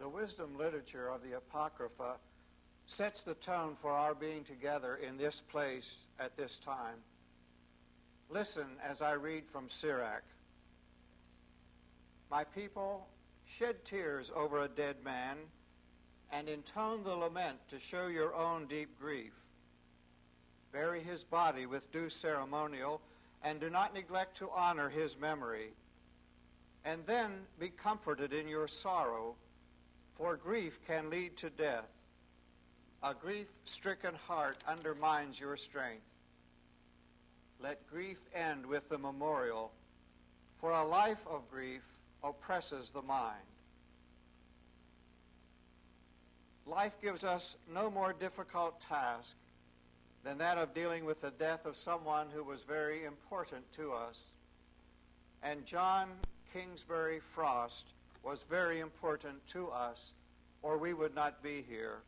The wisdom literature of the Apocrypha sets the tone for our being together in this place at this time. Listen as I read from Sirach. My people, shed tears over a dead man, and intone the lament to show your own deep grief. Bury his body with due ceremonial, and do not neglect to honor his memory. And then be comforted in your sorrow, for grief can lead to death. A grief-stricken heart undermines your strength. Let grief end with the memorial, for a life of grief oppresses the mind. Life gives us no more difficult task than that of dealing with the death of someone who was very important to us. And John Kingsbury Frost was very important to us, or we would not be here.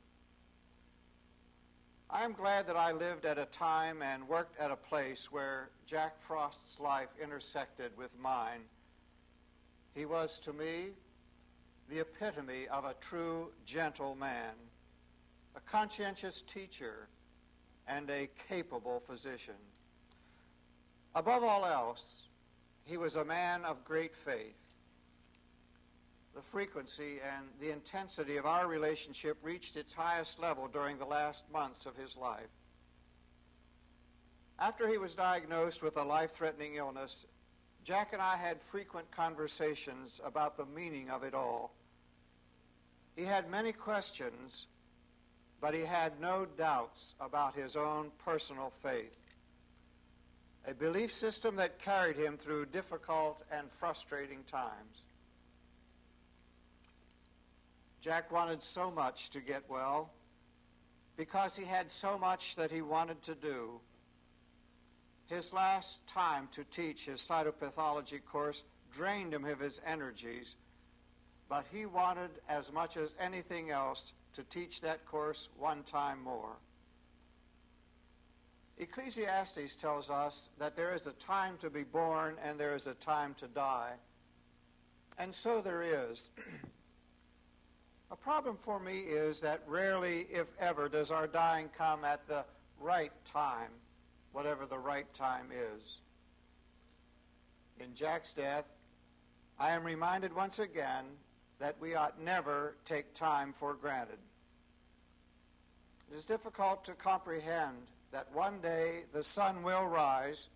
I am glad that I lived at a time and worked at a place where Jack Frost's life intersected with mine. He was, to me, the epitome of a true gentle man, a conscientious teacher, and a capable physician. Above all else, he was a man of great faith. The frequency and the intensity of our relationship reached its highest level during the last months of his life. After he was diagnosed with a life-threatening illness, Jack and I had frequent conversations about the meaning of it all. He had many questions, but he had no doubts about his own personal faith, a belief system that carried him through difficult and frustrating times. Jack wanted so much to get well because he had so much that he wanted to do. His last time to teach his cytopathology course drained him of his energies, but he wanted as much as anything else to teach that course one time more. Ecclesiastes tells us that there is a time to be born and there is a time to die. And so there is. A problem for me is that rarely, if ever, does our dying come at the right time, whatever the right time is. In Jack's death, I am reminded once again that we ought never take time for granted. It is difficult to comprehend that one day the sun will rise,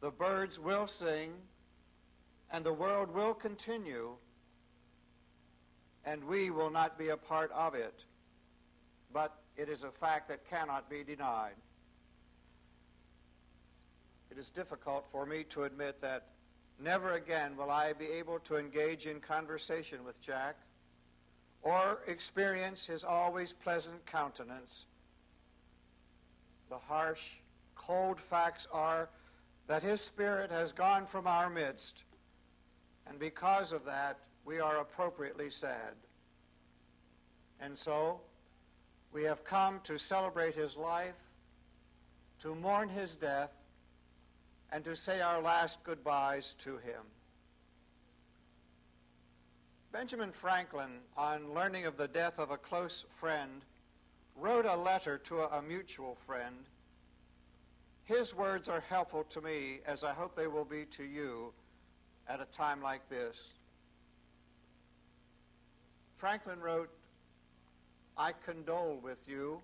the birds will sing, and the world will continue, and we will not be a part of it. But it is a fact that cannot be denied. It is difficult for me to admit that never again will I be able to engage in conversation with Jack or experience his always pleasant countenance. The harsh, cold facts are that his spirit has gone from our midst, and because of that, we are appropriately sad. And so, we have come to celebrate his life, to mourn his death, and to say our last goodbyes to him. Benjamin Franklin, on learning of the death of a close friend, wrote a letter to a mutual friend. His words are helpful to me, as I hope they will be to you at a time like this. Franklin wrote, "I condole with you.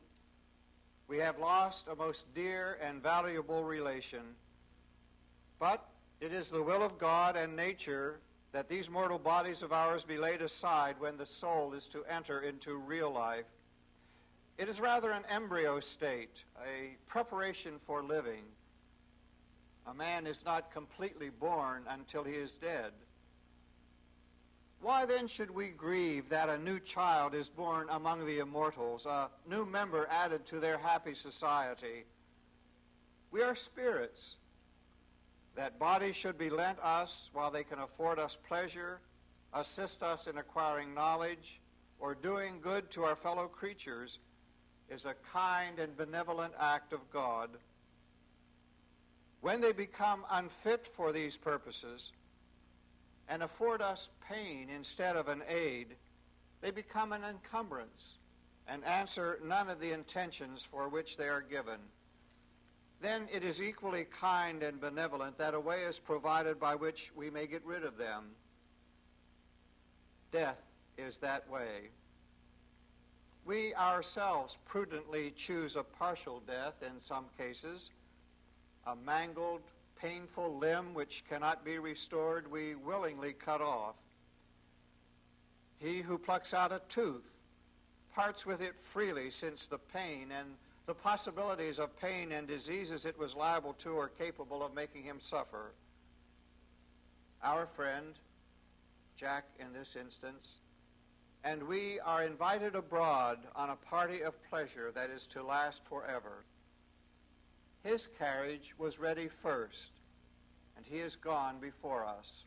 We have lost a most dear and valuable relation, but it is the will of God and nature that these mortal bodies of ours be laid aside when the soul is to enter into real life. It is rather an embryo state, a preparation for living. A man is not completely born until he is dead. Why then should we grieve that a new child is born among the immortals, a new member added to their happy society? We are spirits. That bodies should be lent us while they can afford us pleasure, assist us in acquiring knowledge, or doing good to our fellow creatures is a kind and benevolent act of God. When they become unfit for these purposes and afford us pain instead of an aid, They become an encumbrance and answer none of the intentions for which they are given. Then it is equally kind and benevolent that a way is provided by which we may get rid of them. Death is that way. We ourselves prudently choose a partial death in some cases. A mangled, painful limb which cannot be restored, we willingly cut off. He who plucks out a tooth parts with it freely, since the pain and the possibilities of pain and diseases it was liable to are capable of making him suffer. Our friend, Jack in this instance, and we are invited abroad on a party of pleasure that is to last forever. His carriage was ready first, and he is gone before us.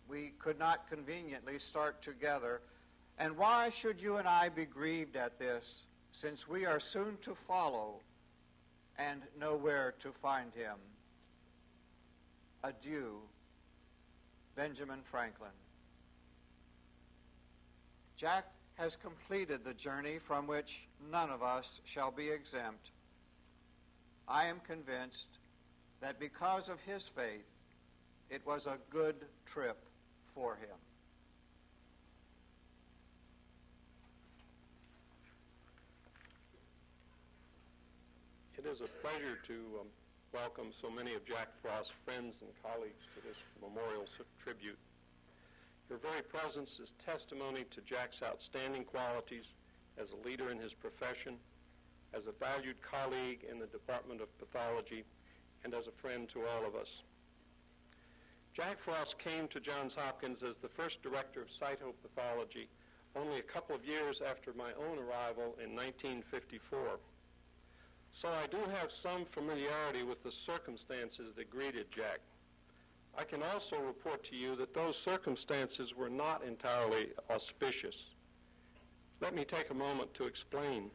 We could not conveniently start together, and why should you and I be grieved at this, since we are soon to follow and know where to find him? Adieu, Benjamin Franklin. Jack has completed the journey from which none of us shall be exempt. I am convinced that because of his faith, it was a good trip for him. It is a pleasure to welcome so many of Jack Frost's friends and colleagues to this memorial tribute. Your very presence is testimony to Jack's outstanding qualities as a leader in his profession, as a valued colleague in the Department of Pathology, and as a friend to all of us. Jack Frost came to Johns Hopkins as the first director of cytopathology only a couple of years after my own arrival in 1954. So I do have some familiarity with the circumstances that greeted Jack. I can also report to you that those circumstances were not entirely auspicious. Let me take a moment to explain.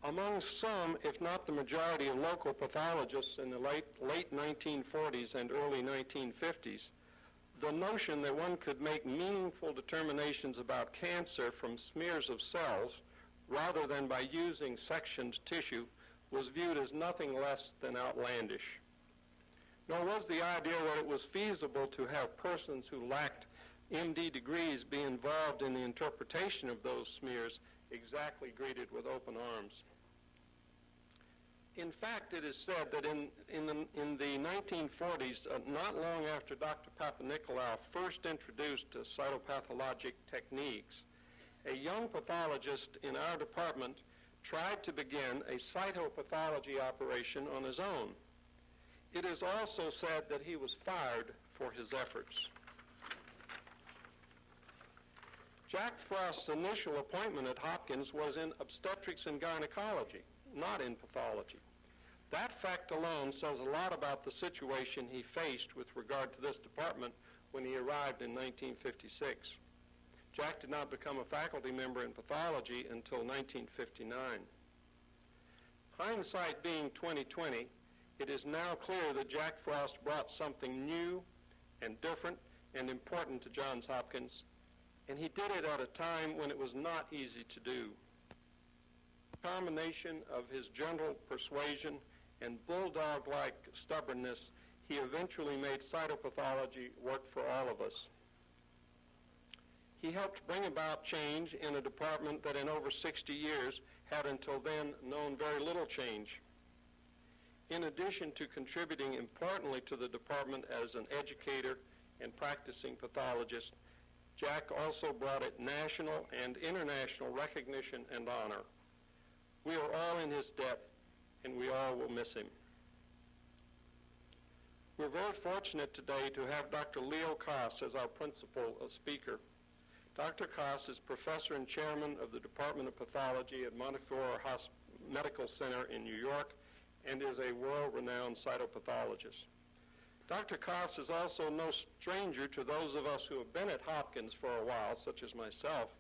Among some, if not the majority of local pathologists in the late 1940s and early 1950s, the notion that one could make meaningful determinations about cancer from smears of cells rather than by using sectioned tissue was viewed as nothing less than outlandish. Nor was the idea that it was feasible to have persons who lacked MD degrees be involved in the interpretation of those smears exactly greeted with open arms. In fact, it is said that in the 1940s, not long after Dr. Papanikolaou first introduced cytopathologic techniques, a young pathologist in our department tried to begin a cytopathology operation on his own. It is also said that he was fired for his efforts. Jack Frost's initial appointment at Hopkins was in obstetrics and gynecology, not in pathology. That fact alone says a lot about the situation he faced with regard to this department when he arrived in 1956. Jack did not become a faculty member in pathology until 1959. Hindsight being 20/20, it is now clear that Jack Frost brought something new and different and important to Johns Hopkins, and he did it at a time when it was not easy to do. The combination of his gentle persuasion and bulldog-like stubbornness, he eventually made cytopathology work for all of us. He helped bring about change in a department that in over 60 years had until then known very little change. In addition to contributing importantly to the department as an educator and practicing pathologist, Jack also brought it national and international recognition and honor. We are all in his debt, and we all will miss him. We're very fortunate today to have Dr. Leo Koss as our principal speaker. Dr. Koss is professor and chairman of the Department of Pathology at Montefiore Medical Center in New York and is a world-renowned cytopathologist. Dr. Koss is also no stranger to those of us who have been at Hopkins for a while, such as myself,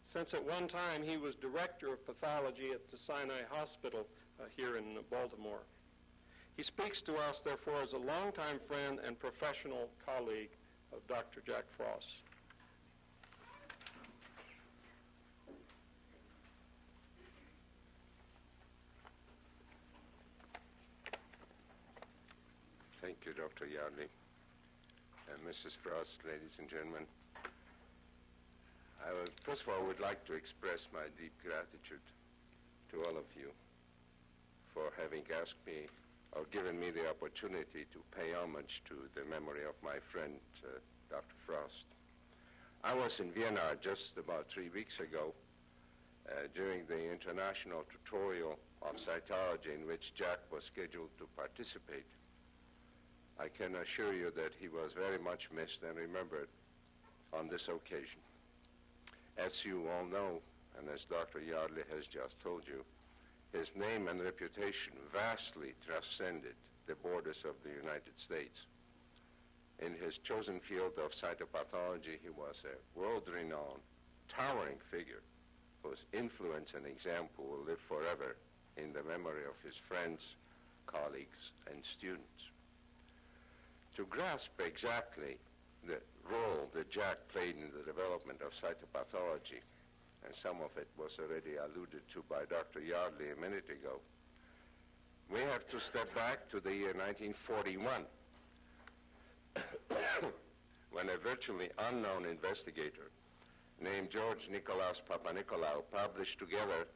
since at one time he was director of pathology at the Sinai Hospital here in Baltimore. He speaks to us, therefore, as a longtime friend and professional colleague of Dr. Jack Frost. Dr. Yardley, and Mrs. Frost, ladies and gentlemen. First of all, would like to express my deep gratitude to all of you for having asked me or given me the opportunity to pay homage to the memory of my friend, Dr. Frost. I was in Vienna just about 3 weeks ago during the international tutorial of cytology in which Jack was scheduled to participate. I can assure you that he was very much missed and remembered on this occasion. As you all know, and as Dr. Yardley has just told you, his name and reputation vastly transcended the borders of the United States. In his chosen field of cytopathology, he was a world-renowned, towering figure whose influence and example will live forever in the memory of his friends, colleagues, and students. To grasp exactly the role that Jack played in the development of cytopathology, and some of it was already alluded to by Dr. Yardley a minute ago, we have to step back to the year 1941, when a virtually unknown investigator named George Nicolaus Papanicolaou published together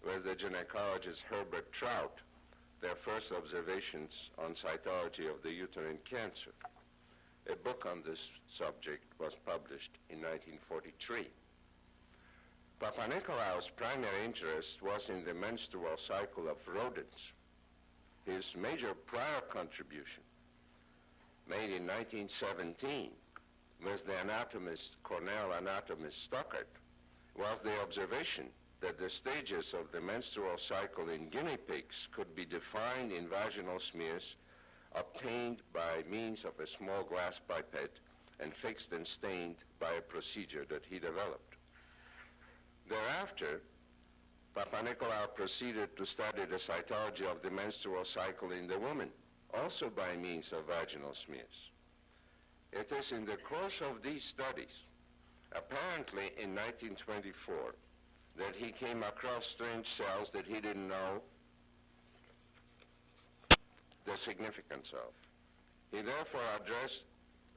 with the gynecologist Herbert Trout their first observations on cytology of the uterine cancer. A book on this subject was published in 1943. Papanicolaou's primary interest was in the menstrual cycle of rodents. His major prior contribution, made in 1917 with the anatomist, Cornell anatomist Stockert, was the observation that the stages of the menstrual cycle in guinea pigs could be defined in vaginal smears obtained by means of a small glass pipette and fixed and stained by a procedure that he developed. Thereafter, Papanicolaou proceeded to study the cytology of the menstrual cycle in the woman, also by means of vaginal smears. It is in the course of these studies, apparently in 1924, that he came across strange cells that he didn't know the significance of. He therefore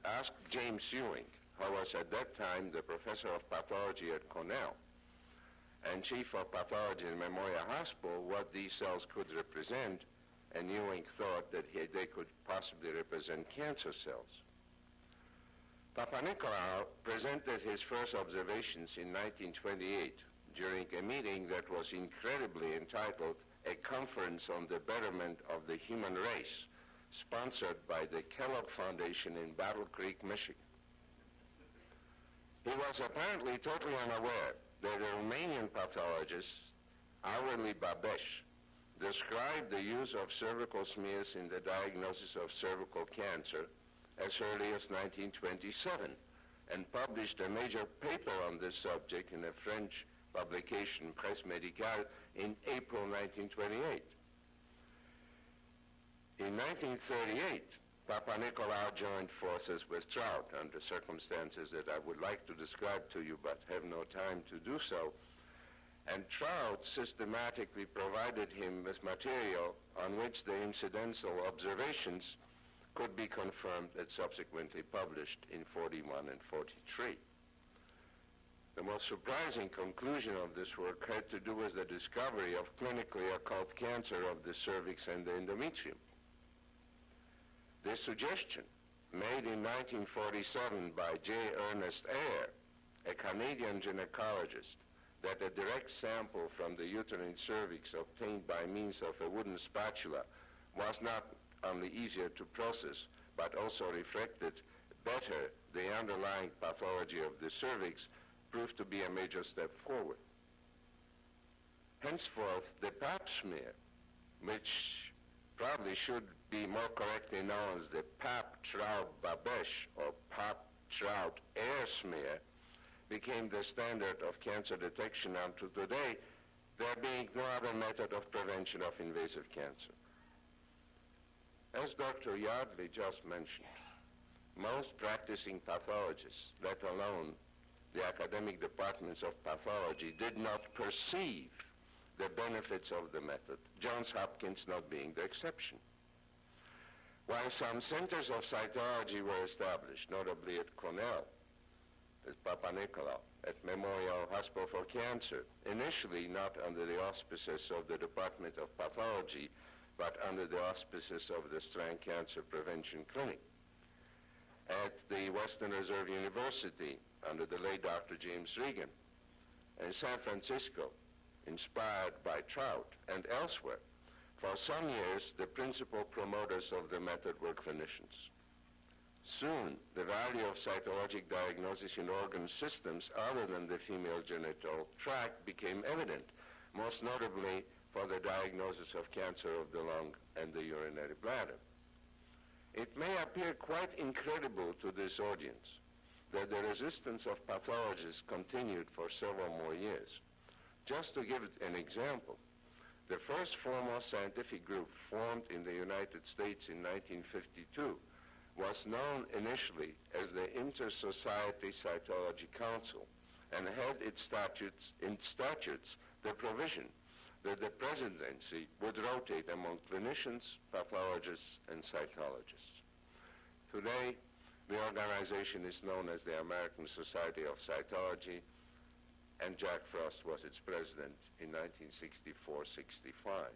asked James Ewing, who was at that time the professor of pathology at Cornell and chief of pathology in Memorial Hospital, what these cells could represent, and Ewing thought that they could possibly represent cancer cells. Papanicolaou presented his first observations in 1928 during a meeting that was incredibly entitled A Conference on the Betterment of the Human Race, sponsored by the Kellogg Foundation in Battle Creek, Michigan. He was apparently totally unaware that a Romanian pathologist, Aureli Babeș, described the use of cervical smears in the diagnosis of cervical cancer as early as 1927 and published a major paper on this subject in a French publication, Presse Médicale, in April 1928. In 1938, Papanicolaou joined forces with Trout under circumstances that I would like to describe to you but have no time to do so. And Trout systematically provided him with material on which the incidental observations could be confirmed and subsequently published in 41 and 43. The most surprising conclusion of this work had to do with the discovery of clinically occult cancer of the cervix and the endometrium. The suggestion, made in 1947 by J. Ernest Eyre, a Canadian gynecologist, that a direct sample from the uterine cervix obtained by means of a wooden spatula was not only easier to process, but also reflected better the underlying pathology of the cervix, proved to be a major step forward. Henceforth, the pap smear, which probably should be more correctly known as the Pap-Trout-Babeș or Pap-Trout-Eyre smear, became the standard of cancer detection unto today, there being no other method of prevention of invasive cancer. As Dr. Yardley just mentioned, most practicing pathologists, let alone the academic departments of pathology, did not perceive the benefits of the method, Johns Hopkins not being the exception. While some centers of cytology were established, notably at Cornell, at Papa Nicolau, at Memorial Hospital for Cancer, initially not under the auspices of the Department of Pathology, but under the auspices of the Strang Cancer Prevention Clinic. At the Western Reserve University, under the late Dr. James Regan, in San Francisco, inspired by Trout, and elsewhere. For some years, the principal promoters of the method were clinicians. Soon, the value of cytologic diagnosis in organ systems other than the female genital tract became evident, most notably for the diagnosis of cancer of the lung and the urinary bladder. It may appear quite incredible to this audience that the resistance of pathologists continued for several more years. Just to give an example, the first formal scientific group formed in the United States in 1952 was known initially as the Inter-Society Cytology Council and had in statutes the provision that the presidency would rotate among clinicians, pathologists, and cytologists. Today, the organization is known as the American Society of Cytology, and Jack Frost was its president in 1964-65.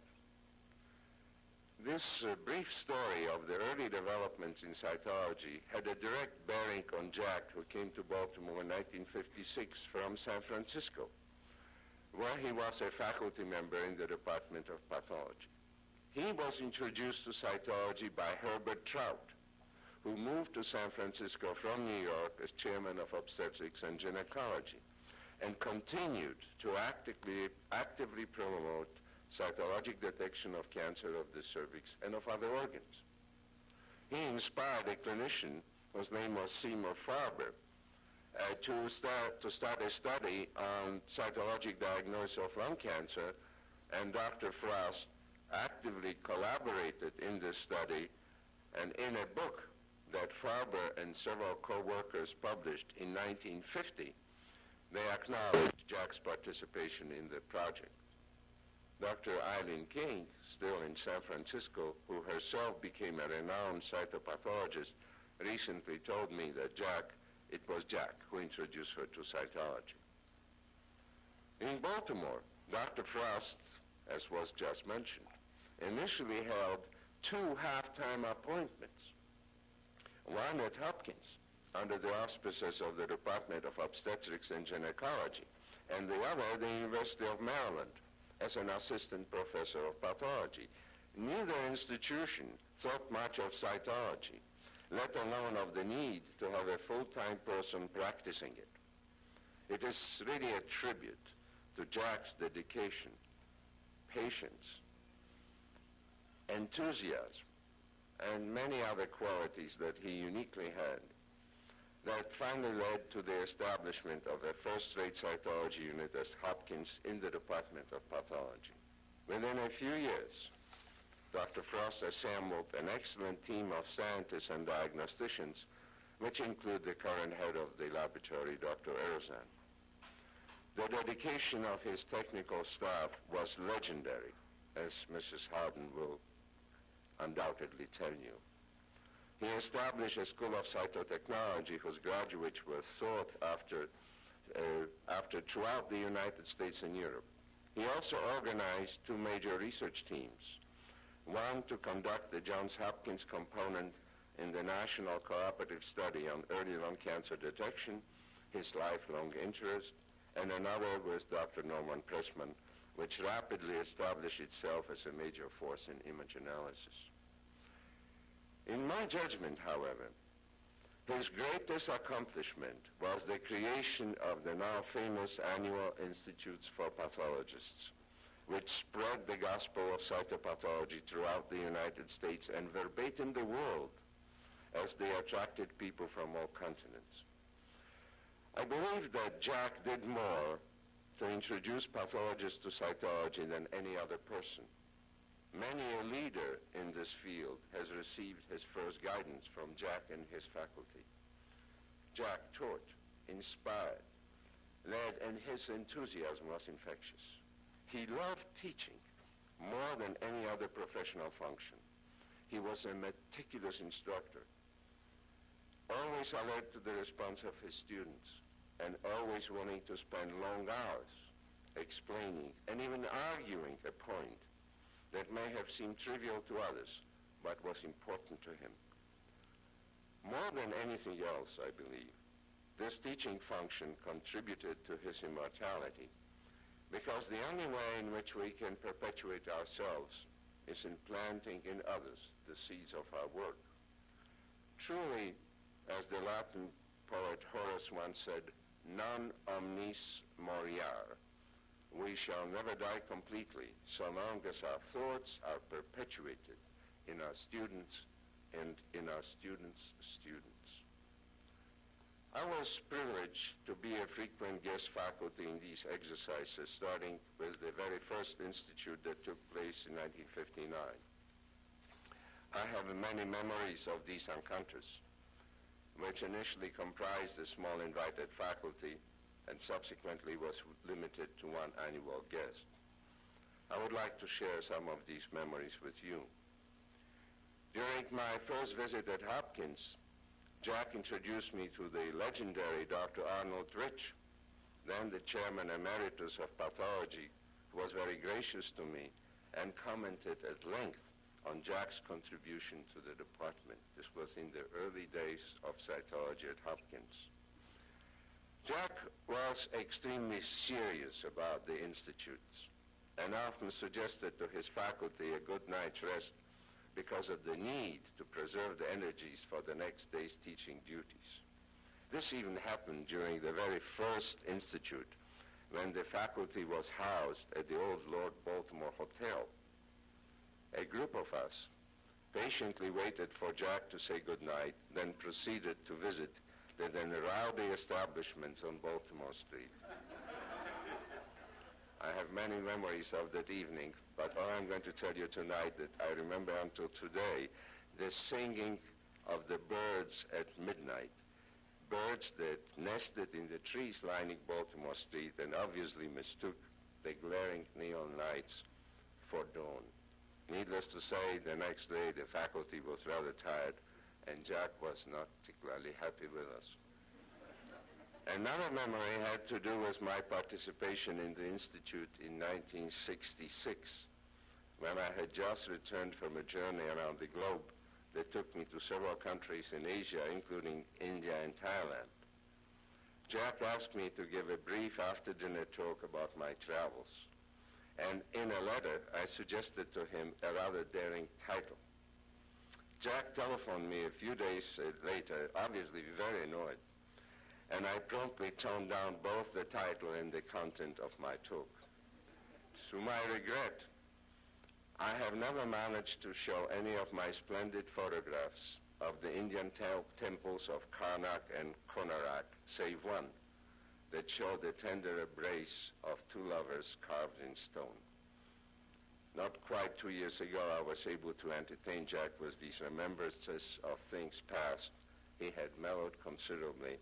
This brief story of the early developments in cytology had a direct bearing on Jack, who came to Baltimore in 1956 from San Francisco, where he was a faculty member in the Department of Pathology. He was introduced to cytology by Herbert Trout, who moved to San Francisco from New York as chairman of obstetrics and gynecology, and continued to actively promote cytologic detection of cancer of the cervix and of other organs. He inspired a clinician whose name was Seymour Farber to start a study on cytologic diagnosis of lung cancer, and Dr. Frost actively collaborated in this study, and in a book that Farber and several co-workers published in 1950, they acknowledged Jack's participation in the project. Dr. Eileen King, still in San Francisco, who herself became a renowned cytopathologist, recently told me that it was Jack who introduced her to cytology. In Baltimore, Dr. Frost, as was just mentioned, initially held 2 half-time appointments, one at Hopkins, under the auspices of the Department of Obstetrics and Gynecology, and the other at the University of Maryland, as an assistant professor of pathology. Neither institution thought much of cytology, let alone of the need to have a full-time person practicing it. It is really a tribute to Jack's dedication, patience, enthusiasm, and many other qualities that he uniquely had that finally led to the establishment of a first-rate cytology unit as Hopkins in the Department of Pathology. Within a few years, Dr. Frost assembled an excellent team of scientists and diagnosticians, which include the current head of the laboratory, Dr. Erzan. The dedication of his technical staff was legendary, as Mrs. Howden will undoubtedly tell you. He established a school of cytotechnology whose graduates were sought after throughout the United States and Europe. He also organized 2 major research teams, one to conduct the Johns Hopkins component in the National Cooperative Study on Early Lung Cancer Detection, his lifelong interest, and another with Dr. Norman Pressman, which rapidly established itself as a major force in image analysis. In my judgment, however, his greatest accomplishment was the creation of the now famous Annual Institutes for Pathologists, which spread the gospel of cytopathology throughout the United States and verbatim the world, as they attracted people from all continents. I believe that Jack did more to introduce pathologists to cytology than any other person. Many a leader in this field has received his first guidance from Jack and his faculty. Jack taught, inspired, led, and his enthusiasm was infectious. He loved teaching more than any other professional function. He was a meticulous instructor, always alert to the response of his students, and always wanting to spend long hours explaining and even arguing a point that may have seemed trivial to others, but was important to him. More than anything else, I believe, this teaching function contributed to his immortality, because the only way in which we can perpetuate ourselves is in planting in others the seeds of our work. Truly, as the Latin poet Horace once said, non omnis moriar, we shall never die completely so long as our thoughts are perpetuated in our students and in our students' students. I was privileged to be a frequent guest faculty in these exercises, starting with the very first institute that took place in 1959. I have many memories of these encounters, which initially comprised a small invited faculty and subsequently was limited to one annual guest. I would like to share some of these memories with you. During my first visit at Hopkins, Jack introduced me to the legendary Dr. Arnold Rich, then the chairman emeritus of pathology, who was very gracious to me and commented at length on Jack's contribution to the department. This was in the early days of cytology at Hopkins. Jack was extremely serious about the institutes and often suggested to his faculty a good night's rest because of the need to preserve the energies for the next day's teaching duties. This even happened during the very first institute, when the faculty was housed at the old Lord Baltimore Hotel. A group of us patiently waited for Jack to say goodnight, then proceeded to visit the then rowdy establishments on Baltimore Street. I have many memories of that evening, but all I'm going to tell you tonight that I remember until today, the singing of the birds at midnight. Birds that nested in the trees lining Baltimore Street and obviously mistook the glaring neon lights for dawn. Needless to say, the next day the faculty was rather tired and Jack was not particularly happy with us. Another memory had to do with my participation in the Institute in 1966, when I had just returned from a journey around the globe that took me to several countries in Asia, including India and Thailand. Jack asked me to give a brief after-dinner talk about my travels, and in a letter I suggested to him a rather daring title. Jack telephoned me a few days later, obviously very annoyed, and I promptly toned down both the title and the content of my talk. To my regret, I have never managed to show any of my splendid photographs of the Indian temples of Karnak and Konarak, save one, that showed the tender embrace of two lovers carved in stone. Not quite 2 years ago, I was able to entertain Jack with these remembrances of things past. He had mellowed considerably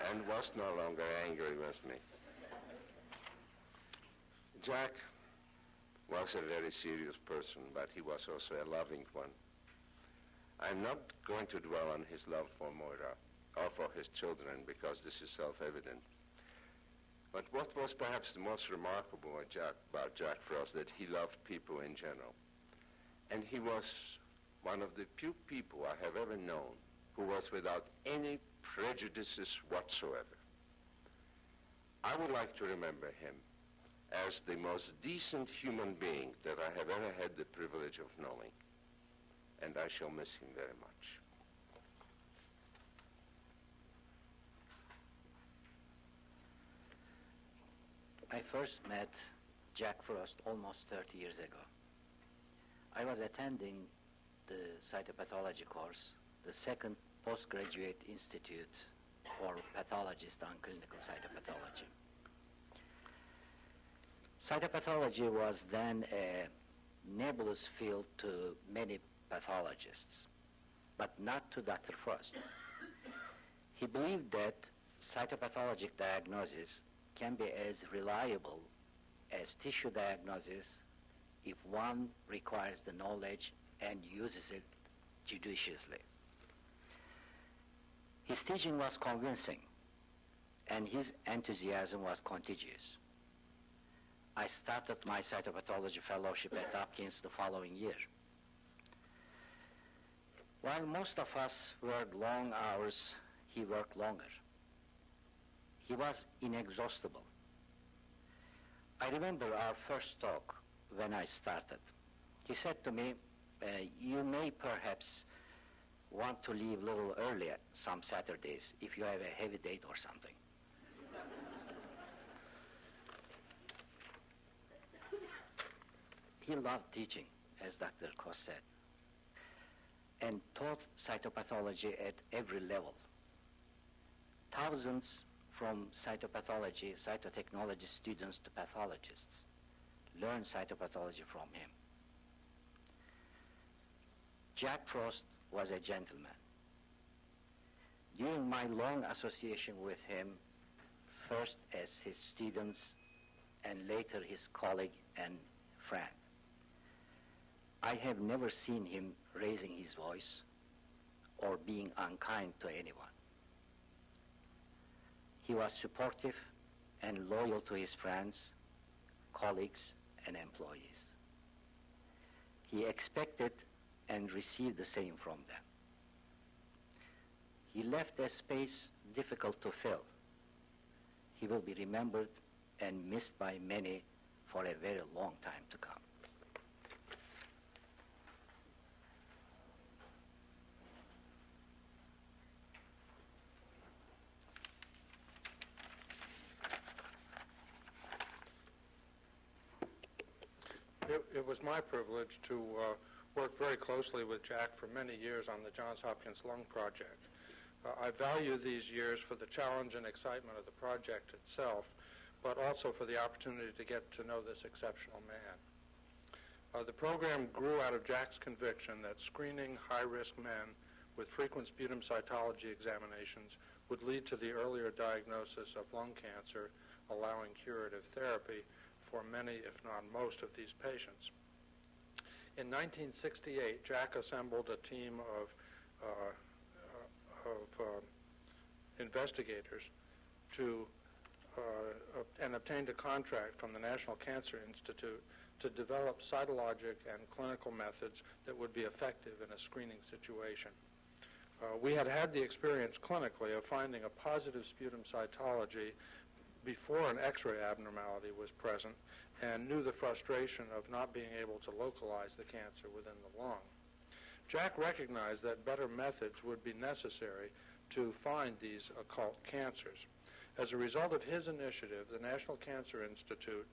and was no longer angry with me. Jack was a very serious person, but he was also a loving one. I'm not going to dwell on his love for Moira or for his children, because this is self-evident. But what was perhaps the most remarkable about Jack Frost, that he loved people in general. And he was one of the few people I have ever known who was without any prejudices whatsoever. I would like to remember him as the most decent human being that I have ever had the privilege of knowing. And I shall miss him very much. I first met Jack Frost almost 30 years ago. I was attending the cytopathology course, the second postgraduate institute for pathologists on clinical cytopathology. Cytopathology was then a nebulous field to many pathologists, but not to Dr. Frost. He believed that cytopathologic diagnosis can be as reliable as tissue diagnosis if one requires the knowledge and uses it judiciously. His teaching was convincing, and his enthusiasm was contagious. I started my cytopathology fellowship at Hopkins the following year. While most of us worked long hours, he worked longer. He was inexhaustible. I remember our first talk when I started. He said to me, you may perhaps want to leave a little earlier some Saturdays if you have a heavy date or something. He loved teaching, as Dr. Koss said, and taught cytopathology at every level. Thousands from cytopathology, cytotechnology students to pathologists learned cytopathology from him. Jack Frost was a gentleman. During my long association with him, first as his students and later his colleague and friend, I have never seen him raising his voice or being unkind to anyone. He was supportive and loyal to his friends, colleagues, and employees. He expected and received the same from them. He left a space difficult to fill. He will be remembered and missed by many for a very long time to come. It was my privilege to work very closely with Jack for many years on the Johns Hopkins Lung Project. I value these years for the challenge and excitement of the project itself, but also for the opportunity to get to know this exceptional man. The program grew out of Jack's conviction that screening high-risk men with frequent sputum cytology examinations would lead to the earlier diagnosis of lung cancer, allowing curative therapy for many, if not most, of these patients. In 1968, Jack assembled a team of investigators and obtained a contract from the National Cancer Institute to develop cytologic and clinical methods that would be effective in a screening situation. We had the experience clinically of finding a positive sputum cytology before an X-ray abnormality was present, and knew the frustration of not being able to localize the cancer within the lung. Jack recognized that better methods would be necessary to find these occult cancers. As a result of his initiative, the National Cancer Institute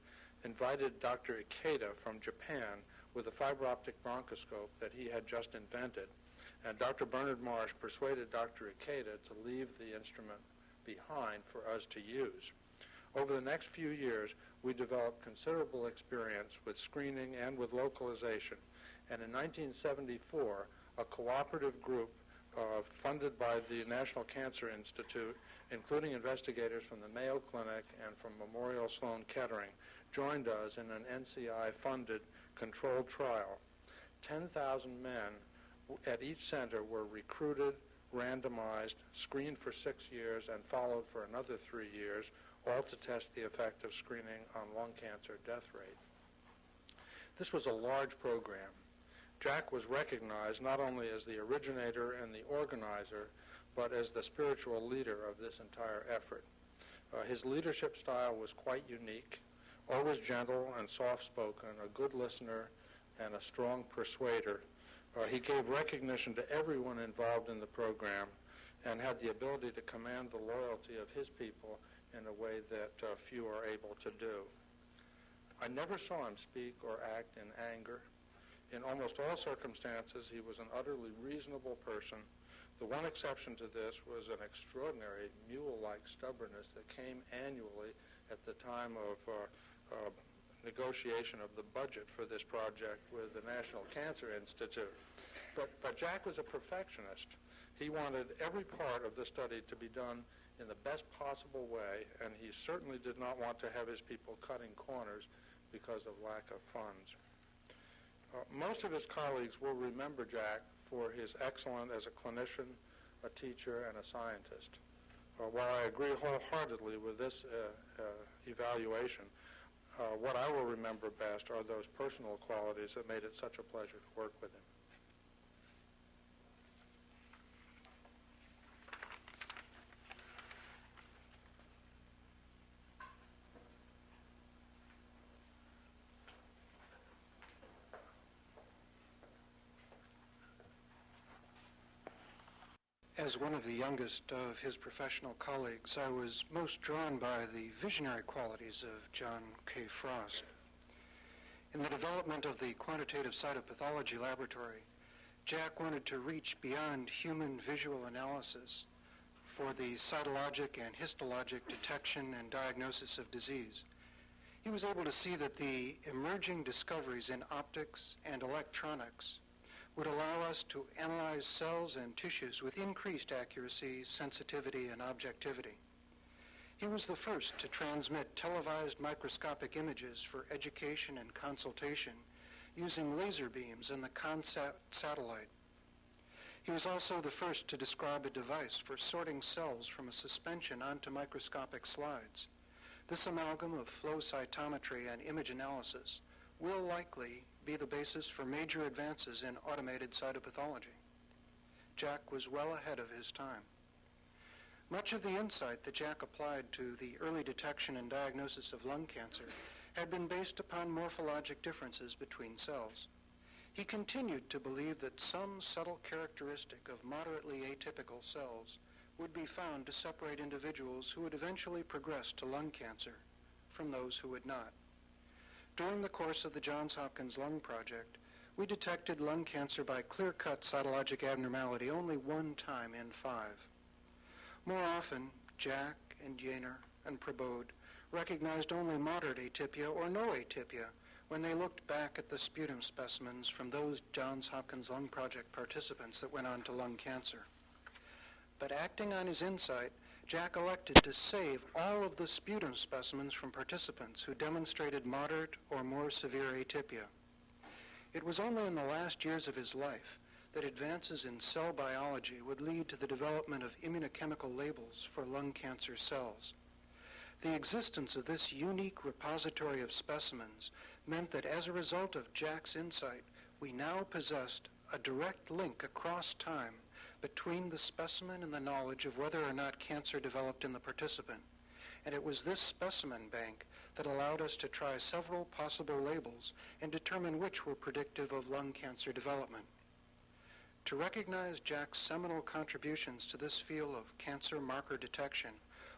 invited Dr. Ikeda from Japan with a fiber optic bronchoscope that he had just invented, and Dr. Bernard Marsh persuaded Dr. Ikeda to leave the instrument behind for us to use. Over the next few years, we developed considerable experience with screening and with localization. And in 1974, a cooperative group funded by the National Cancer Institute, including investigators from the Mayo Clinic and from Memorial Sloan Kettering, joined us in an NCI-funded controlled trial. 10,000 men at each center were recruited, randomized, screened for 6 years, and followed for another 3 years, all to test the effect of screening on lung cancer death rate. This was a large program. Jack was recognized not only as the originator and the organizer, but as the spiritual leader of this entire effort. His leadership style was quite unique, always gentle and soft-spoken, a good listener, and a strong persuader. He gave recognition to everyone involved in the program and had the ability to command the loyalty of his people in a way that few are able to do. I never saw him speak or act in anger. In almost all circumstances, he was an utterly reasonable person. The one exception to this was an extraordinary mule-like stubbornness that came annually at the time of negotiation of the budget for this project with the National Cancer Institute. But Jack was a perfectionist. He wanted every part of the study to be done in the best possible way, and he certainly did not want to have his people cutting corners because of lack of funds. Most of his colleagues will remember Jack for his excellence as a clinician, a teacher, and a scientist. While I agree wholeheartedly with this evaluation, what I will remember best are those personal qualities that made it such a pleasure to work with him. As one of the youngest of his professional colleagues, I was most drawn by the visionary qualities of John K. Frost. In the development of the quantitative cytopathology laboratory, Jack wanted to reach beyond human visual analysis for the cytologic and histologic detection and diagnosis of disease. He was able to see that the emerging discoveries in optics and electronics would allow us to analyze cells and tissues with increased accuracy, sensitivity, and objectivity. He was the first to transmit televised microscopic images for education and consultation using laser beams and the CONSAT satellite. He was also the first to describe a device for sorting cells from a suspension onto microscopic slides. This amalgam of flow cytometry and image analysis will likely be the basis for major advances in automated cytopathology. Jack was well ahead of his time. Much of the insight that Jack applied to the early detection and diagnosis of lung cancer had been based upon morphologic differences between cells. He continued to believe that some subtle characteristic of moderately atypical cells would be found to separate individuals who would eventually progress to lung cancer from those who would not. During the course of the Johns Hopkins Lung Project, we detected lung cancer by clear-cut cytologic abnormality only one time in 5. More often, Jack and Yaner and Prabodh recognized only moderate atypia or no atypia when they looked back at the sputum specimens from those Johns Hopkins Lung Project participants that went on to lung cancer. But acting on his insight, Jack elected to save all of the sputum specimens from participants who demonstrated moderate or more severe atypia. It was only in the last years of his life that advances in cell biology would lead to the development of immunochemical labels for lung cancer cells. The existence of this unique repository of specimens meant that as a result of Jack's insight, we now possessed a direct link across time between the specimen and the knowledge of whether or not cancer developed in the participant. And it was this specimen bank that allowed us to try several possible labels and determine which were predictive of lung cancer development. To recognize Jack's seminal contributions to this field of cancer marker detection,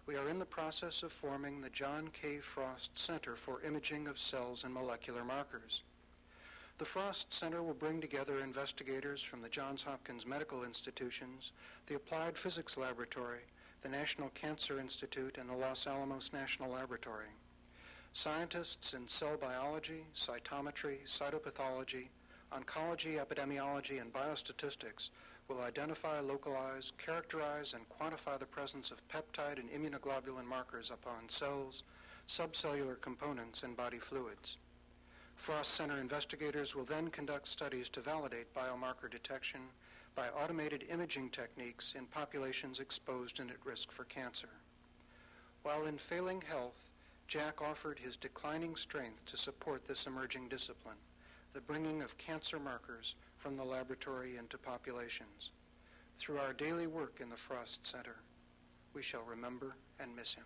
we are in the process of forming the John K. Frost Center for Imaging of Cells and Molecular Markers. The Frost Center will bring together investigators from the Johns Hopkins Medical Institutions, the Applied Physics Laboratory, the National Cancer Institute, and the Los Alamos National Laboratory. Scientists in cell biology, cytometry, cytopathology, oncology, epidemiology, and biostatistics will identify, localize, characterize, and quantify the presence of peptide and immunoglobulin markers upon cells, subcellular components, and body fluids. Frost Center investigators will then conduct studies to validate biomarker detection by automated imaging techniques in populations exposed and at risk for cancer. While in failing health, Jack offered his declining strength to support this emerging discipline, the bringing of cancer markers from the laboratory into populations. Through our daily work in the Frost Center, we shall remember and miss him.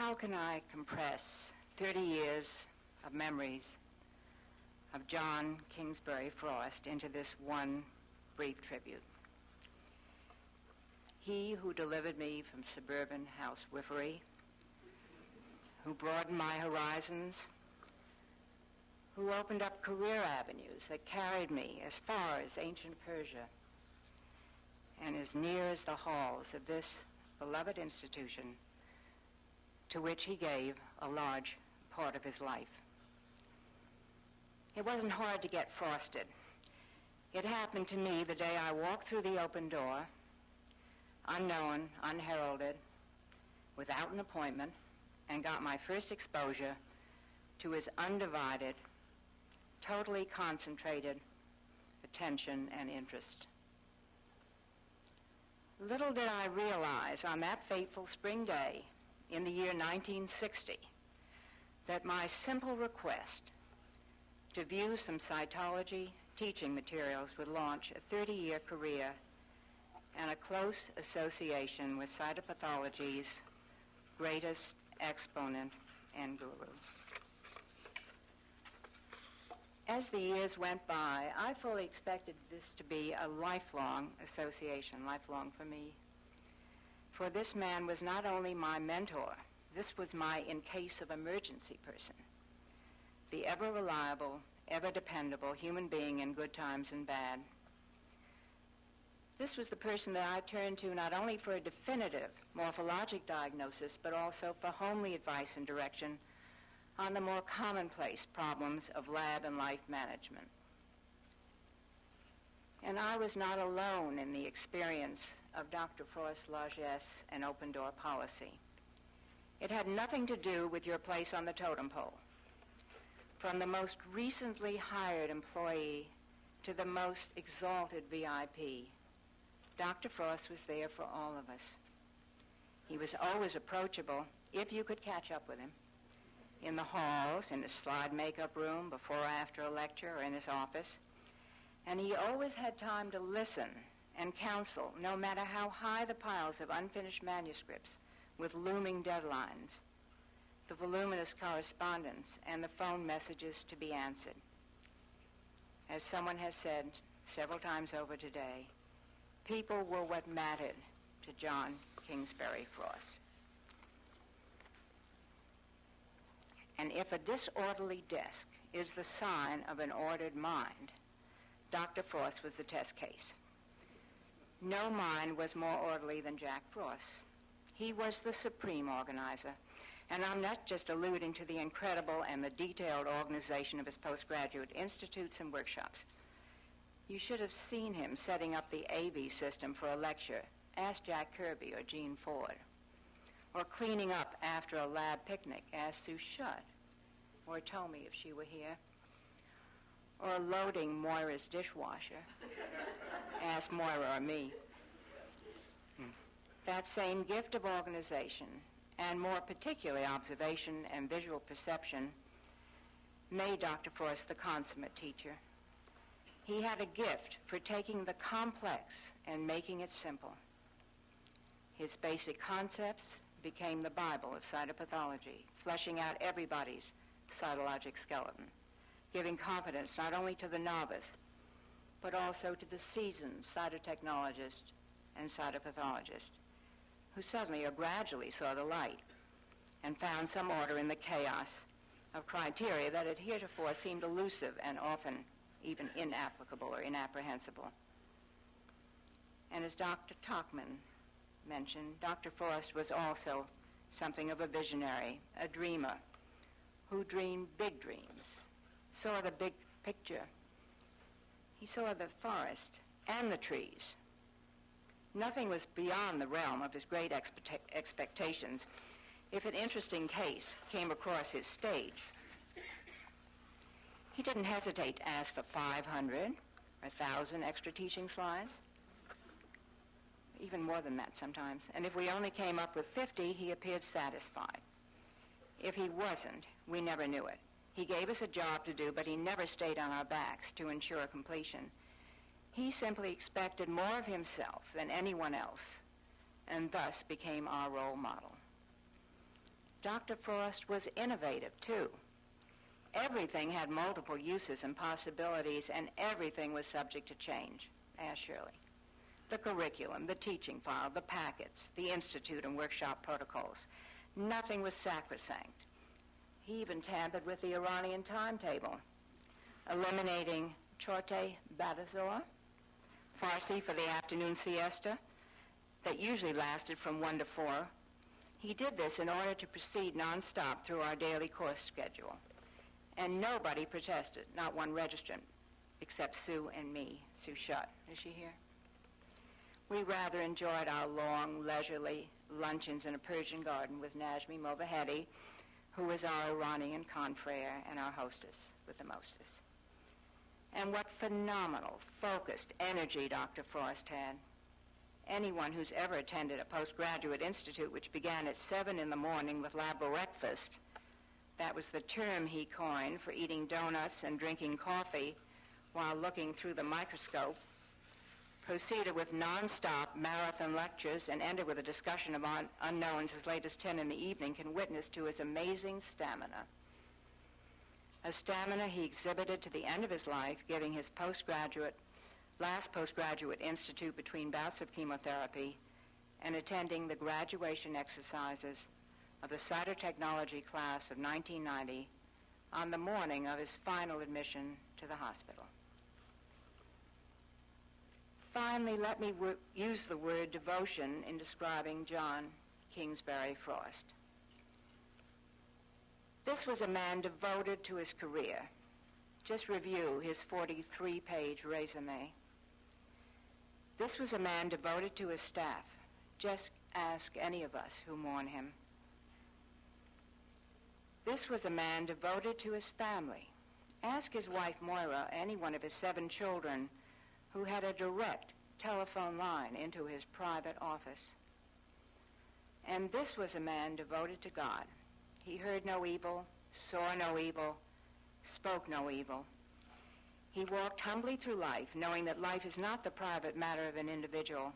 How can I compress 30 years of memories of John Kingsbury Frost into this one brief tribute? He who delivered me from suburban housewifery, who broadened my horizons, who opened up career avenues that carried me as far as ancient Persia and as near as the halls of this beloved institution to which he gave a large part of his life. It wasn't hard to get frosted. It happened to me the day I walked through the open door, unknown, unheralded, without an appointment, and got my first exposure to his undivided, totally concentrated attention and interest. Little did I realize on that fateful spring day in the year 1960 that my simple request to view some cytology teaching materials would launch a 30-year career and a close association with cytopathology's greatest exponent and guru. As the years went by, I fully expected this to be a lifelong association, lifelong for me. For this man was not only my mentor, this was my in case of emergency person, the ever reliable, ever dependable human being in good times and bad. This was the person that I turned to not only for a definitive morphologic diagnosis, but also for homely advice and direction on the more commonplace problems of lab and life management. And I was not alone in the experience of Dr. Frost's largesse and open-door policy. It had nothing to do with your place on the totem pole. From the most recently hired employee to the most exalted VIP, Dr. Frost was there for all of us. He was always approachable if you could catch up with him. In the halls, in his slide makeup room, before or after a lecture, or in his office. And he always had time to listen and counsel, no matter how high the piles of unfinished manuscripts with looming deadlines, the voluminous correspondence, and the phone messages to be answered. As someone has said several times over today, people were what mattered to John Kingsbury Frost. And if a disorderly desk is the sign of an ordered mind, Dr. Frost was the test case. No mind was more orderly than Jack Frost. He was the supreme organizer. And I'm not just alluding to the incredible and the detailed organization of his postgraduate institutes and workshops. You should have seen him setting up the AV system for a lecture. Ask Jack Kirby or Gene Ford. Or cleaning up after a lab picnic. Ask Sue Shudd. Or Tommy if she were here. Or loading Moira's dishwasher. Ask Moira or me. That same gift of organization, and more particularly observation and visual perception, made Dr. Frost the consummate teacher. He had a gift for taking the complex and making it simple. His basic concepts became the Bible of cytopathology, fleshing out everybody's cytologic skeleton, giving confidence not only to the novice, but also to the seasoned cytotechnologist and cytopathologist, who suddenly or gradually saw the light and found some order in the chaos of criteria that had heretofore seemed elusive and often even inapplicable or inapprehensible. And as Dr. Tachman mentioned, Dr. Frost was also something of a visionary, a dreamer, who dreamed big dreams, saw the big picture. He saw the forest and the trees. Nothing was beyond the realm of his great expectations if an interesting case came across his stage. He didn't hesitate to ask for 500 or 1,000 extra teaching slides, even more than that sometimes. And if we only came up with 50, he appeared satisfied. If he wasn't, we never knew it. He gave us a job to do, but he never stayed on our backs to ensure completion. He simply expected more of himself than anyone else, and thus became our role model. Dr. Frost was innovative, too. Everything had multiple uses and possibilities, and everything was subject to change. Ask Shirley. The curriculum, the teaching file, the packets, the institute and workshop protocols. Nothing was sacrosanct. He even tampered with the Iranian timetable, eliminating Chorte Badazor, Farsi for the afternoon siesta, that usually lasted from 1 to 4. He did this in order to proceed nonstop through our daily course schedule. And nobody protested, not one registrant, except Sue and me. Sue Shutt, is she here? We rather enjoyed our long, leisurely luncheons in a Persian garden with Najmi Movahedi, who was our Iranian confrere and our hostess with the mostest. And what phenomenal, focused energy Dr. Frost had. Anyone who's ever attended a postgraduate institute which began at 7 in the morning with laboreakfast, that was the term he coined for eating donuts and drinking coffee while looking through the microscope, proceeded with non-stop marathon lectures, and ended with a discussion of unknowns as late as 10 in the evening, can witness to his amazing stamina. A stamina he exhibited to the end of his life, giving his last postgraduate institute between bouts of chemotherapy and attending the graduation exercises of the cytotechnology class of 1990 on the morning of his final admission to the hospital. Finally, let me use the word devotion in describing John Kingsbury Frost. This was a man devoted to his career. Just review his 43-page resume. This was a man devoted to his staff. Just ask any of us who mourn him. This was a man devoted to his family. Ask his wife Moira, any one of his 7 children, who had a direct telephone line into his private office. And this was a man devoted to God. He heard no evil, saw no evil, spoke no evil. He walked humbly through life, knowing that life is not the private matter of an individual,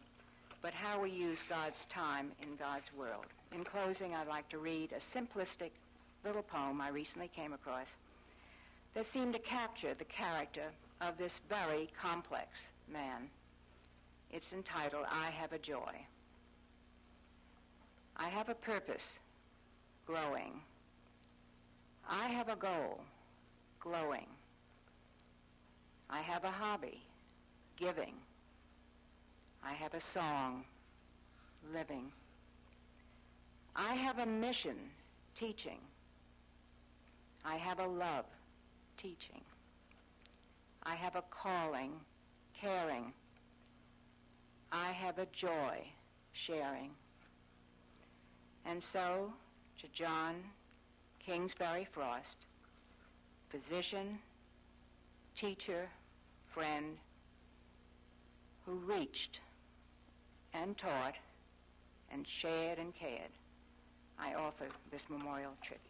but how we use God's time in God's world. In closing, I'd like to read a simplistic little poem I recently came across that seemed to capture the character of this very complex man. It's entitled, I Have a Joy. I have a purpose, growing. I have a goal, glowing. I have a hobby, giving. I have a song, living. I have a mission, teaching. I have a love, teaching. I have a calling, caring. I have a joy, sharing. And so, to John Kingsbury Frost, physician, teacher, friend, who reached and taught and shared and cared, I offer this memorial tribute.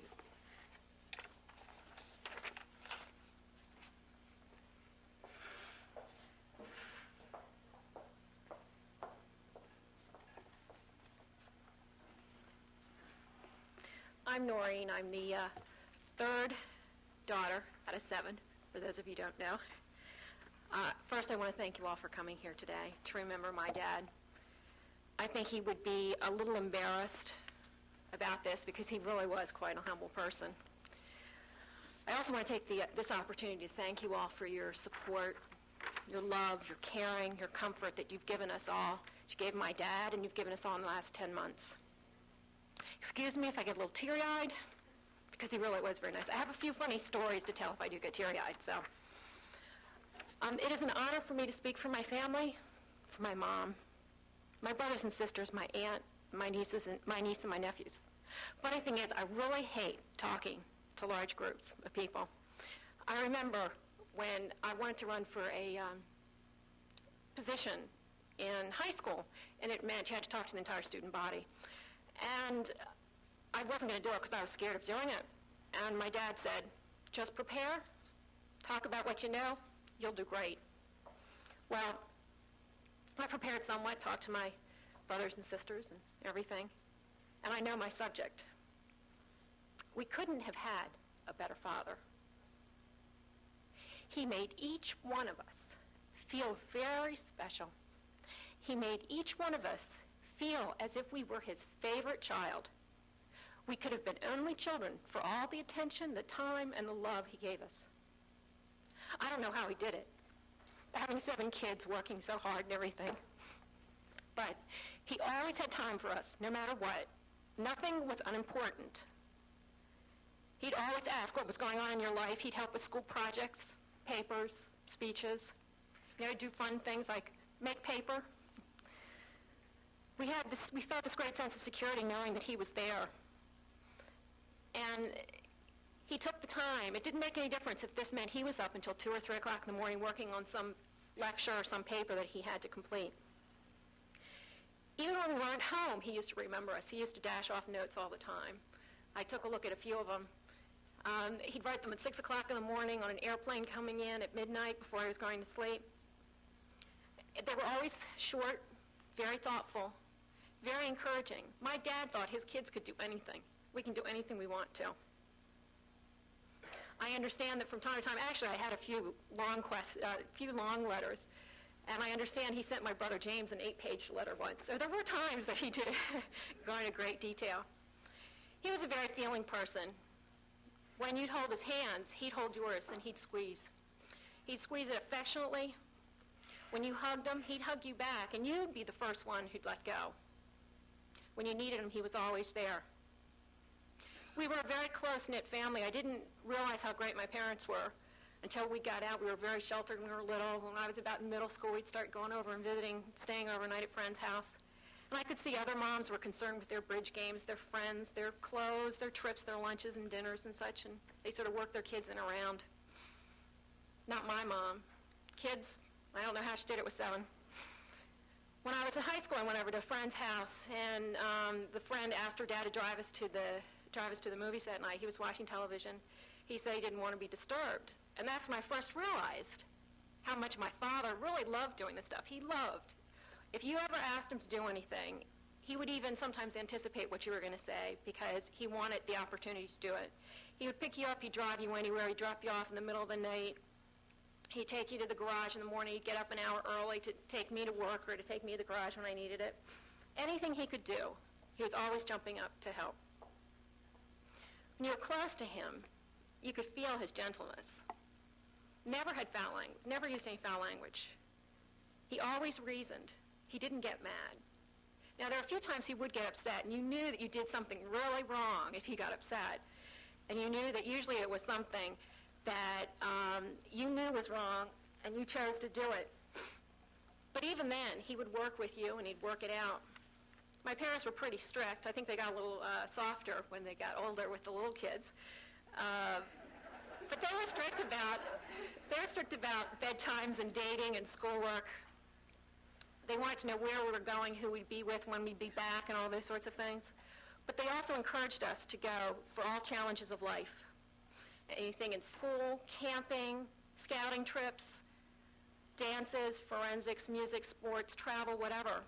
I'm Noreen. I'm the 3rd daughter out of 7, for those of you who don't know. First, I want to thank you all for coming here today to remember my dad. I think he would be a little embarrassed about this because he really was quite a humble person. I also want to take this opportunity to thank you all for your support, your love, your caring, your comfort that you've given us all. You gave my dad and you've given us all in the last 10 months. Excuse me if I get a little teary-eyed, because he really was very nice. I have a few funny stories to tell if I do get teary-eyed. So, it is an honor for me to speak for my family, for my mom, my brothers and sisters, my aunt, my niece and my nephews. Funny thing is, I really hate talking to large groups of people. I remember when I wanted to run for a position in high school, and it meant you had to talk to the entire student body. And I wasn't going to do it because I was scared of doing it. And my dad said, just prepare, talk about what you know, you'll do great. Well, I prepared somewhat, talked to my brothers and sisters and everything, and I know my subject. We couldn't have had a better father. He made each one of us feel very special. He made each one of us feel as if we were his favorite child. We could have been only children for all the attention, the time, and the love he gave us. I don't know how he did it, having 7 kids, working so hard and everything. But he always had time for us, no matter what. Nothing was unimportant. He'd always always ask what was going on in your life. He'd help with school projects, papers, speeches. Do fun things like make paper. We felt this great sense of security knowing that he was there. And he took the time. It didn't make any difference if this meant he was up until 2 or 3 o'clock in the morning working on some lecture or some paper that he had to complete. Even when we weren't home, he used to remember us. He used to dash off notes all the time. I took a look at a few of them. He'd write them at 6 o'clock in the morning on an airplane coming in at midnight before he was going to sleep. They were always short, very thoughtful, very encouraging. My dad thought his kids could do anything. We can do anything we want to. I understand that from time to time, actually I had a few long letters, and I understand he sent my brother James an 8-page letter once. So there were times that he did go into great detail. He was a very feeling person. When you'd hold his hands, he'd hold yours and he'd squeeze. He'd squeeze it affectionately. When you hugged him, he'd hug you back, and you'd be the first one who'd let go. When you needed him, he was always there. We were a very close-knit family. I didn't realize how great my parents were until we got out. We were very sheltered when we were little. When I was about in middle school, we'd start going over and visiting, staying overnight at friends' house. And I could see other moms were concerned with their bridge games, their friends, their clothes, their trips, their lunches and dinners and such, and they sort of worked their kids in around. Not my mom. Kids, I don't know how she did it with 7. When I was in high school, I went over to a friend's house, and the friend asked her dad to drive us to the movies that night. He was watching television. He said he didn't want to be disturbed. And that's when I first realized how much my father really loved doing this stuff. He loved. If you ever asked him to do anything, he would even sometimes anticipate what you were going to say because he wanted the opportunity to do it. He would pick you up, he'd drive you anywhere, he'd drop you off in the middle of the night. He'd take you to the garage in the morning. He'd get up an hour early to take me to work or to take me to the garage when I needed it. Anything he could do, he was always jumping up to help. When you were close to him, you could feel his gentleness. Never had foul language, never used any foul language. He always reasoned. He didn't get mad. Now, there are a few times he would get upset, and you knew that you did something really wrong if he got upset. And you knew that usually it was something that you knew was wrong, and you chose to do it. But even then, he would work with you, and he'd work it out. My parents were pretty strict. I think they got a little softer when they got older with the little kids. But they were strict about bedtimes and dating and schoolwork. They wanted to know where we were going, who we'd be with, when we'd be back, and all those sorts of things. But they also encouraged us to go for all challenges of life. Anything in school, camping, scouting trips, dances, forensics, music, sports, travel, whatever.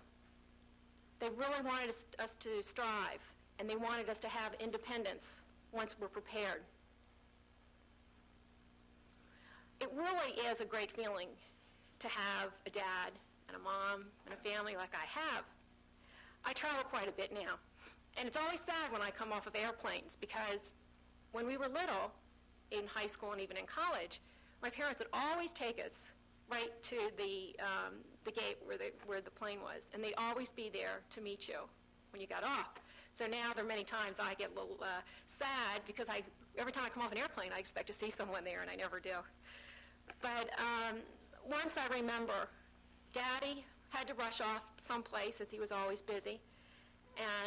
They really wanted us to strive, and they wanted us to have independence once we're prepared. It really is a great feeling to have a dad and a mom and a family like I have. I travel quite a bit now, and it's always sad when I come off of airplanes because when we were little, in high school and even in college, my parents would always take us right to the gate where the plane was, and they'd always be there to meet you when you got off. So now there are many times I get a little sad because every time I come off an airplane, I expect to see someone there, and I never do. But once I remember, Daddy had to rush off someplace as he was always busy,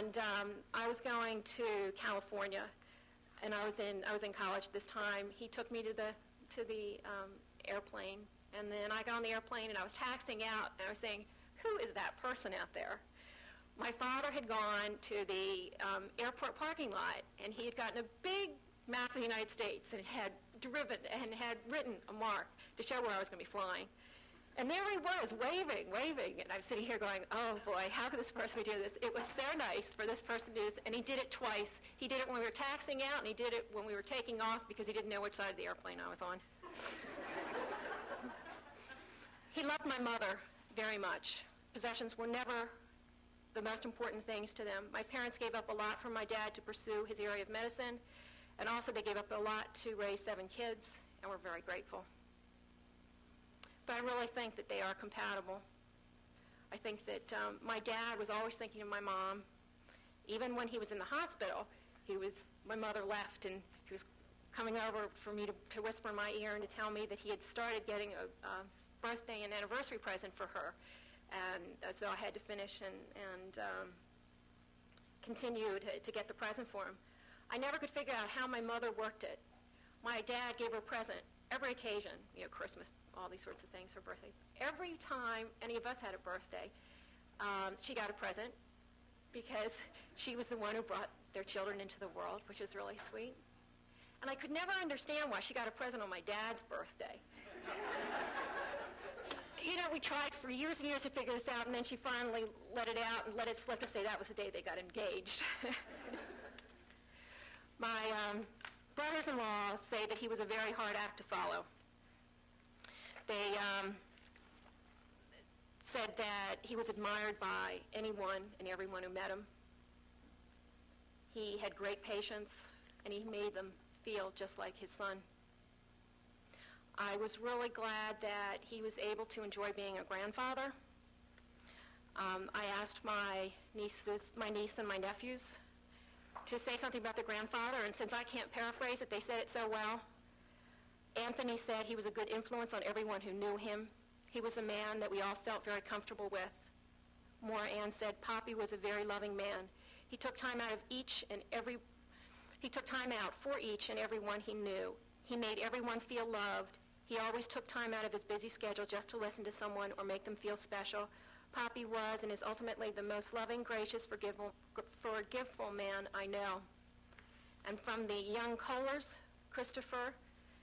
and I was going to California, and I was in college this time. He took me to the airplane, and then I got on the airplane, and I was taxiing out, and I was saying, "Who is that person out there?" My father had gone to the airport parking lot, and he had gotten a big map of the United States and had written a mark to show where I was going to be flying. And there he was, waving, and I'm sitting here going, oh boy, how could this person do this? It was so nice for this person to do this, and he did it twice. He did it when we were taxiing out, and he did it when we were taking off because he didn't know which side of the airplane I was on. He loved my mother very much. Possessions were never the most important things to them. My parents gave up a lot for my dad to pursue his area of medicine, and also they gave up a lot to raise 7 kids, and we're very grateful. But I really think that they are compatible. I think that my dad was always thinking of my mom. Even when he was in the hospital, my mother left, and he was coming over for me to whisper in my ear and to tell me that he had started getting a birthday and anniversary present for her. And so I had to finish and continue to get the present for him. I never could figure out how my mother worked it. My dad gave her a present every occasion, Christmas, all these sorts of things, her birthday. Every time any of us had a birthday, she got a present because she was the one who brought their children into the world, which is really sweet. And I could never understand why she got a present on my dad's birthday. We tried for years and years to figure this out, and then she finally let it out and let it slip to say that was the day they got engaged. My brothers-in-law say that he was a very hard act to follow. They said that he was admired by anyone and everyone who met him. He had great patience, and he made them feel just like his son. I was really glad that he was able to enjoy being a grandfather. I asked my niece and my nephews to say something about the grandfather, and since I can't paraphrase it, they said it so well. Anthony said he was a good influence on everyone who knew him. He was a man that we all felt very comfortable with. Maura Ann said Poppy was a very loving man. He took time out for each and everyone he knew. He made everyone feel loved. He always took time out of his busy schedule just to listen to someone or make them feel special. Poppy was and is ultimately the most loving, gracious, forgiveful man I know. And from the young Kohlers, Christopher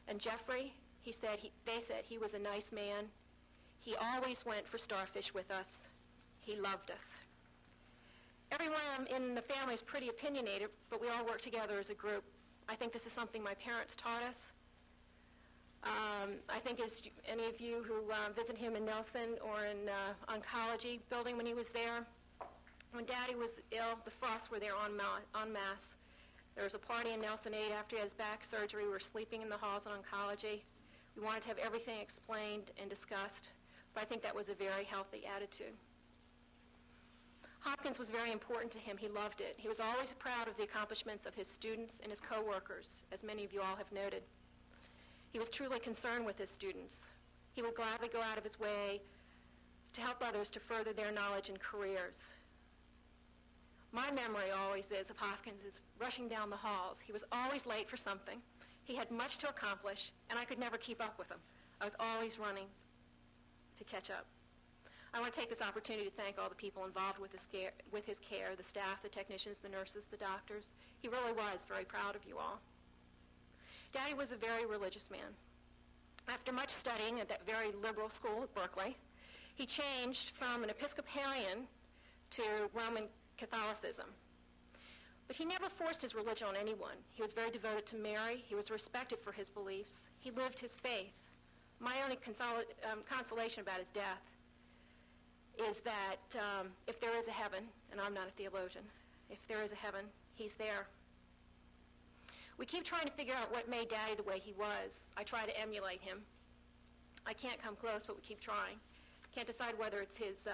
and Jeffrey, they said he was a nice man. He always went for starfish with us. He loved us. Everyone in the family is pretty opinionated, but we all work together as a group. I think this is something my parents taught us. I think as any of you who visit him in Nelson or in oncology building when he was there, when Daddy was ill, the Frosts were there en masse. There was a party in Nelson 8 after he had his back surgery. We were sleeping in the halls of oncology. We wanted to have everything explained and discussed, but I think that was a very healthy attitude. Hopkins was very important to him. He loved it. He was always proud of the accomplishments of his students and his co-workers, as many of you all have noted. He was truly concerned with his students. He would gladly go out of his way to help others to further their knowledge and careers. My memory always is of Hopkins is rushing down the halls. He was always late for something. He had much to accomplish, and I could never keep up with him. I was always running to catch up. I want to take this opportunity to thank all the people involved with his care, the staff, the technicians, the nurses, the doctors. He really was very proud of you all. Daddy was a very religious man. After much studying at that very liberal school at Berkeley, he changed from an Episcopalian to Roman Catholicism. But he never forced his religion on anyone. He was very devoted to Mary. He was respected for his beliefs. He lived his faith. My only consolation about his death is that if there is a heaven, and I'm not a theologian, if there is a heaven, he's there. We keep trying to figure out what made Daddy the way he was. I try to emulate him. I can't come close, but we keep trying. Can't decide whether it's his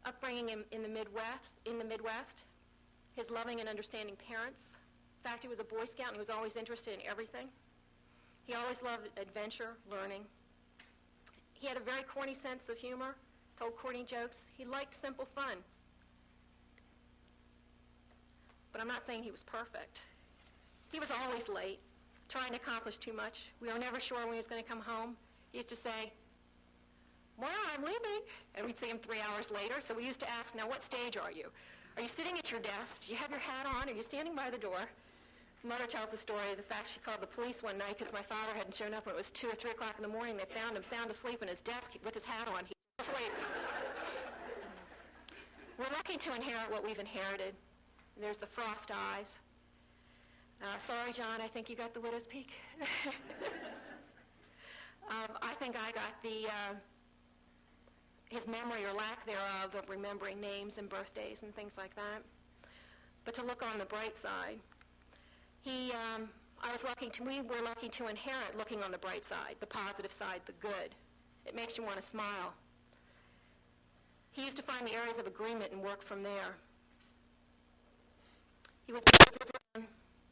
upbringing in the Midwest, his loving and understanding parents. In fact, he was a Boy Scout and he was always interested in everything. He always loved adventure, learning. He had a very corny sense of humor, told corny jokes. He liked simple fun. But I'm not saying he was perfect. He was always late, trying to accomplish too much. We were never sure when he was going to come home. He used to say, "Well, I'm leaving." And we'd see him 3 hours later. So we used to ask, "Now, what stage are you? Are you sitting at your desk? Do you have your hat on? Are you standing by the door?" Mother tells the story of the fact she called the police one night because my father hadn't shown up when it was 2 or 3 o'clock in the morning. They found him sound asleep in his desk with his hat on. He was asleep. We're lucky to inherit what we've inherited. There's the Frost eyes. Sorry, John, I think you got the widow's peak. I think I got his memory or lack thereof of remembering names and birthdays and things like that. But to look on the bright side, we were lucky to inherit looking on the bright side, the positive side, the good. It makes you want to smile. He used to find the areas of agreement and work from there. He was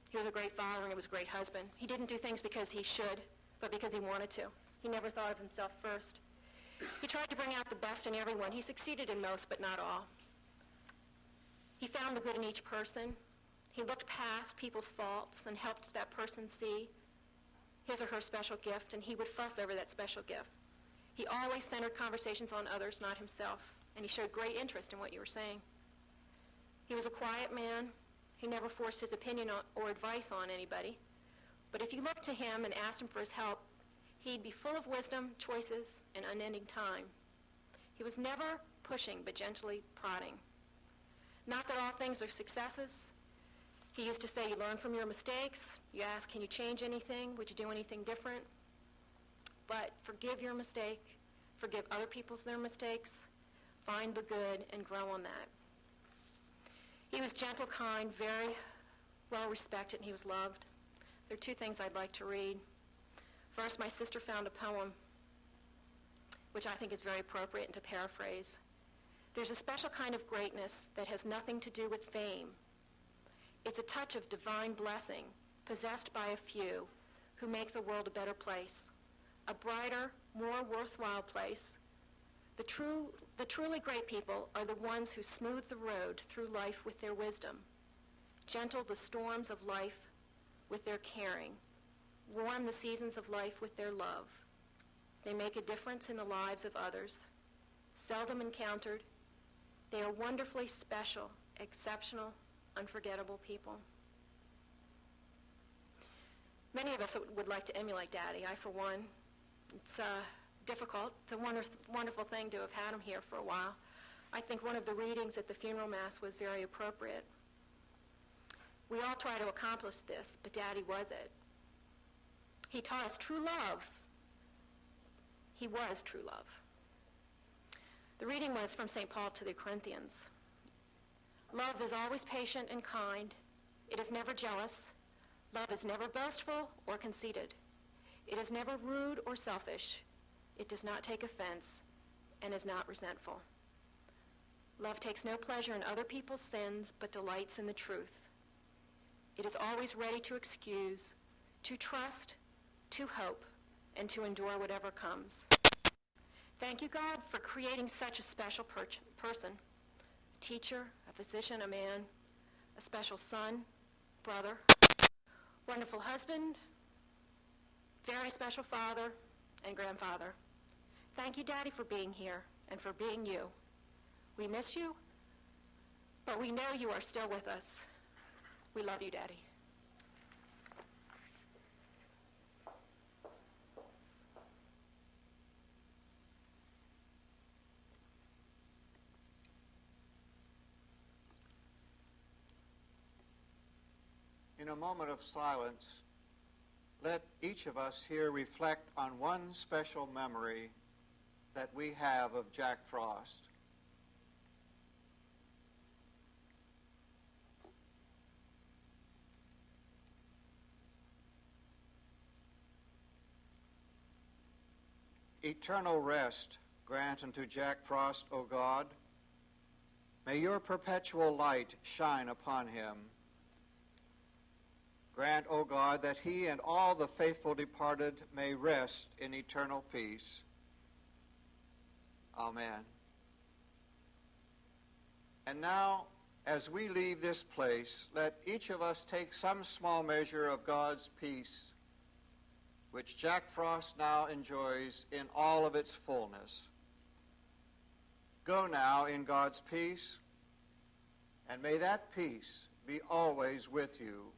He was a great father and he was a great husband. He didn't do things because he should, but because he wanted to. He never thought of himself first. He tried to bring out the best in everyone. He succeeded in most, but not all. He found the good in each person. He looked past people's faults and helped that person see his or her special gift, and he would fuss over that special gift. He always centered conversations on others, not himself, and he showed great interest in what you were saying. He was a quiet man. He never forced his opinion or advice on anybody. But if you looked to him and asked him for his help, he'd be full of wisdom, choices, and unending time. He was never pushing, but gently prodding. Not that all things are successes. He used to say, you learn from your mistakes. You ask, can you change anything? Would you do anything different? But forgive your mistake. Forgive other people's their mistakes. Find the good and grow on that. He was gentle, kind, very well respected, and he was loved. There are two things I'd like to read. First, my sister found a poem, which I think is very appropriate, and to paraphrase. There's a special kind of greatness that has nothing to do with fame. It's a touch of divine blessing possessed by a few who make the world a better place, a brighter, more worthwhile place. The truly great people are the ones who smooth the road through life with their wisdom, gentle the storms of life with their caring, warm the seasons of life with their love. They make a difference in the lives of others. Seldom encountered, they are wonderfully special, exceptional, unforgettable people. Many of us would like to emulate Daddy. I, for one. It's difficult. It's a wonderful thing to have had him here for a while. I think one of the readings at the funeral mass was very appropriate. We all try to accomplish this, but Daddy was it. He taught us true love. He was true love. The reading was from St. Paul to the Corinthians. Love is always patient and kind. It is never jealous. Love is never boastful or conceited. It is never rude or selfish. It does not take offense and is not resentful. Love takes no pleasure in other people's sins, but delights in the truth. It is always ready to excuse, to trust, to hope, and to endure whatever comes. Thank you, God, for creating such a special person, a teacher, a physician, a man, a special son, brother, wonderful husband, very special father, and grandfather. Thank you, Daddy, for being here and for being you. We miss you, but we know you are still with us. We love you, Daddy. In a moment of silence, let each of us here reflect on one special memory that we have of Jack Frost. Eternal rest grant unto Jack Frost, O God. May your perpetual light shine upon him. Grant, O God, that he and all the faithful departed may rest in eternal peace. Amen. And now, as we leave this place, let each of us take some small measure of God's peace, which Jack Frost now enjoys in all of its fullness. Go now in God's peace, and may that peace be always with you.